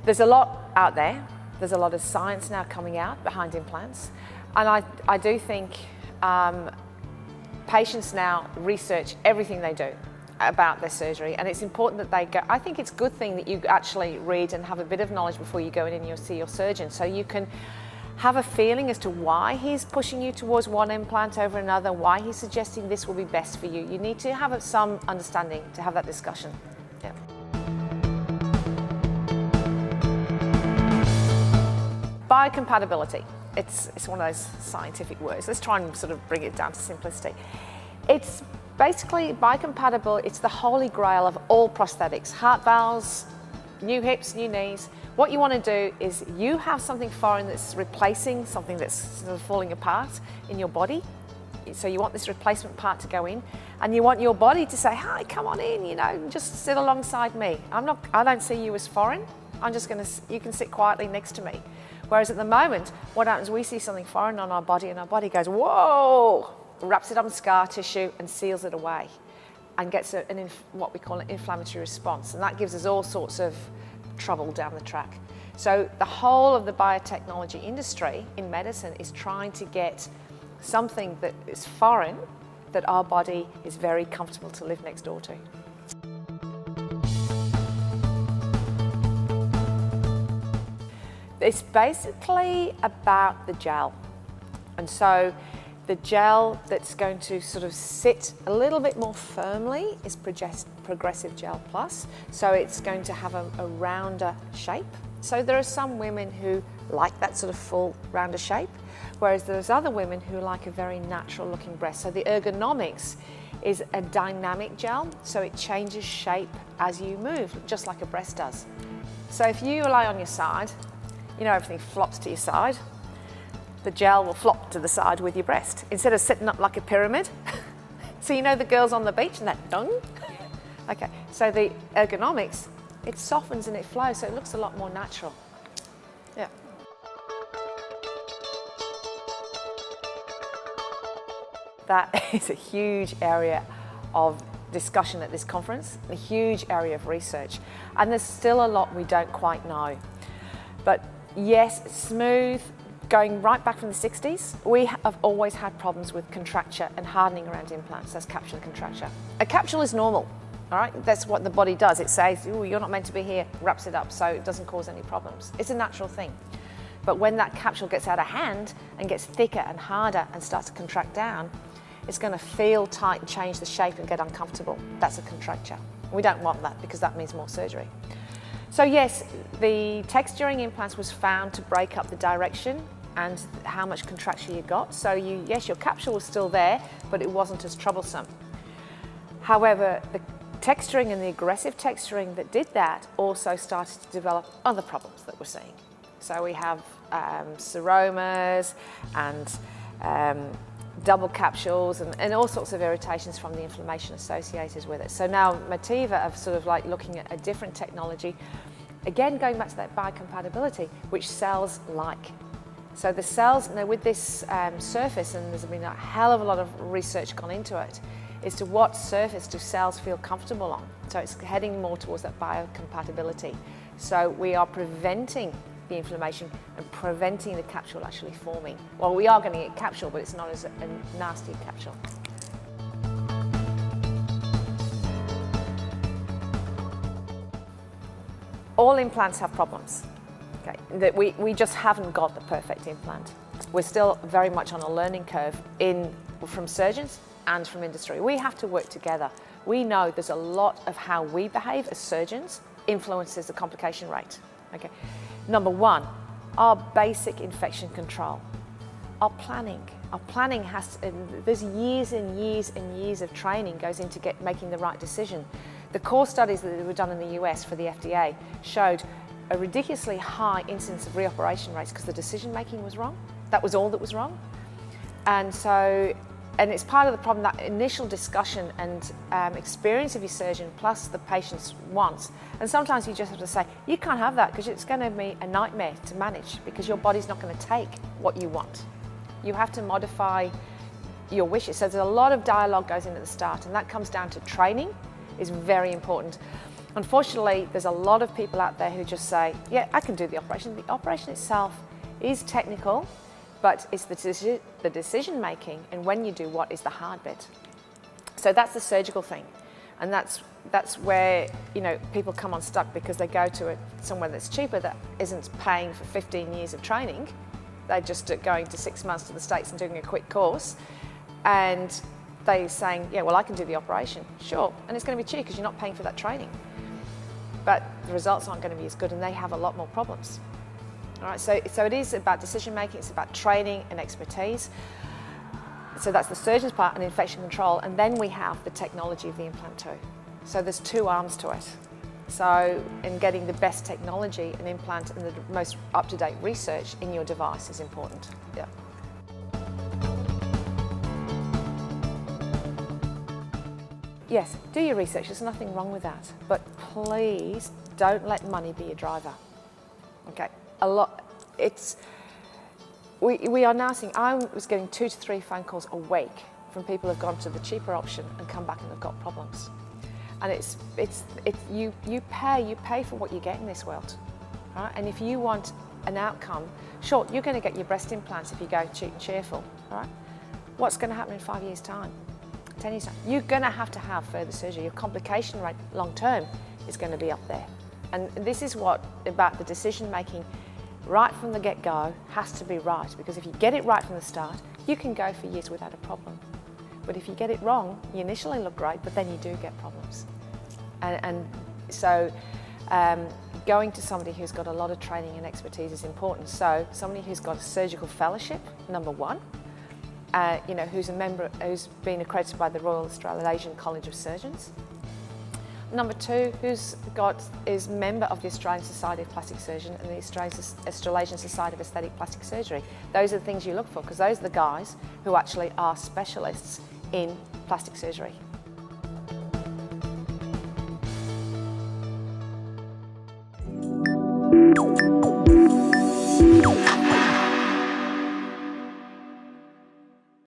There's a lot out there. There's a lot of science now coming out behind implants. And I do think patients now research everything they do about their surgery, and it's important that they go. I think it's a good thing that you actually read and have a bit of knowledge before you go in and you see your surgeon, so you can have a feeling as to why he's pushing you towards one implant over another, why he's suggesting this will be best for you. You need to have some understanding to have that discussion. Yeah. Biocompatibility. It's one of those scientific words. Let's try and sort of bring it down to simplicity. It's basically biocompatible. It's the holy grail of all prosthetics. Heart valves, new hips, new knees. What you want to do is you have something foreign that's replacing something that's sort of falling apart in your body. So you want this replacement part to go in, and you want your body to say, "Hi, come on in, you know, just sit alongside me. I don't see you as foreign. You can sit quietly next to me." Whereas at the moment, what happens, we see something foreign on our body and our body goes, "Whoa!" wraps it up in scar tissue and seals it away and gets what we call an inflammatory response. And that gives us all sorts of trouble down the track. So the whole of the biotechnology industry in medicine is trying to get something that is foreign that our body is very comfortable to live next door to. It's basically about the gel. And so the gel that's going to sort of sit a little bit more firmly is Progressive Gel Plus. So it's going to have a rounder shape. So there are some women who like that sort of full rounder shape, whereas there's other women who like a very natural looking breast. So the ergonomics is a dynamic gel, so it changes shape as you move, just like a breast does. So if you lie on your side, you know, everything flops to your side. The gel will flop to the side with your breast instead of sitting up like a pyramid. So you know the girls on the beach and that dung? Okay, so the ergonomics, it softens and it flows, so it looks a lot more natural. Yeah. That is a huge area of discussion at this conference, a huge area of research. And there's still a lot we don't quite know. But yes, smooth, going right back from the 60s, we have always had problems with contracture and hardening around implants. That's capsule contracture. A capsule is normal, all right? That's what the body does. It says, "Ooh, you're not meant to be here," wraps it up so it doesn't cause any problems. It's a natural thing. But when that capsule gets out of hand and gets thicker and harder and starts to contract down, it's going to feel tight and change the shape and get uncomfortable. That's a contracture. We don't want that because that means more surgery. So yes, the texturing implants was found to break up the direction and how much contraction you got. So yes, your capsule was still there, but it wasn't as troublesome. However, the texturing and the aggressive texturing that did that also started to develop other problems that we're seeing. So we have seromas and double capsules and all sorts of irritations from the inflammation associated with it. So now Motiva are sort of like looking at a different technology, again going back to that biocompatibility, which cells like. So the cells, you know, with this surface, and there's been a hell of a lot of research gone into it, is to what surface do cells feel comfortable on. So it's heading more towards that biocompatibility. So we are preventing the inflammation and preventing the capsule actually forming. Well, we are going to get capsule, but it's not as a nasty capsule. All implants have problems. Okay, that we just haven't got the perfect implant. We're still very much on a learning curve from surgeons and from industry. We have to work together. We know there's a lot of how we behave as surgeons influences the complication rate. Okay. Number one, our basic infection control. Our planning. Our planning has to, there's years and years and years of training goes into making the right decision. The core studies that were done in the US for the FDA showed a ridiculously high incidence of reoperation rates because the decision making was wrong. That was all that was wrong. And it's part of the problem, that initial discussion and experience of your surgeon plus the patient's wants. And sometimes you just have to say, you can't have that because it's going to be a nightmare to manage because your body's not going to take what you want. You have to modify your wishes. So there's a lot of dialogue goes in at the start, and that comes down to training is very important. Unfortunately, there's a lot of people out there who just say, yeah, I can do the operation. The operation itself is technical, but it's the decision making and when you do what is the hard bit. So that's the surgical thing. And that's where, you know, people come unstuck because they go to somewhere that's cheaper that isn't paying for 15 years of training. They're just going to 6 months to the States and doing a quick course. And they're saying, yeah, well, I can do the operation. Sure, and it's going to be cheap because you're not paying for that training. But the results aren't going to be as good and they have a lot more problems. All right, so it is about decision making, it's about training and expertise. So that's the surgeon's part and infection control, and then we have the technology of the implant too. So there's two arms to it. So in getting the best technology, an implant and the most up-to-date research in your device is important. Yeah. Yes, do your research, there's nothing wrong with that, but please don't let money be a driver. Okay, we are now seeing, I was getting 2 to 3 phone calls a week from people who've gone to the cheaper option and come back and have got problems. And you pay for what you get in this world, right? And if you want an outcome, sure, you're going to get your breast implants if you go cheap and cheerful, right? What's going to happen in 5 years' time? 10 years time, you're going to have further surgery. Your complication rate long term is going to be up there. And this is what about the decision making right from the get-go has to be right, because if you get it right from the start, you can go for years without a problem. But if you get it wrong, you initially look great, but then you do get problems. And so going to somebody who's got a lot of training and expertise is important. So somebody who's got a surgical fellowship, number one, you know, who's a member, who's been accredited by the Royal Australasian College of Surgeons. Number two, is member of the Australian Society of Plastic Surgeons and the Australasian Society of Aesthetic Plastic Surgery. Those are the things you look for, because those are the guys who actually are specialists in plastic surgery.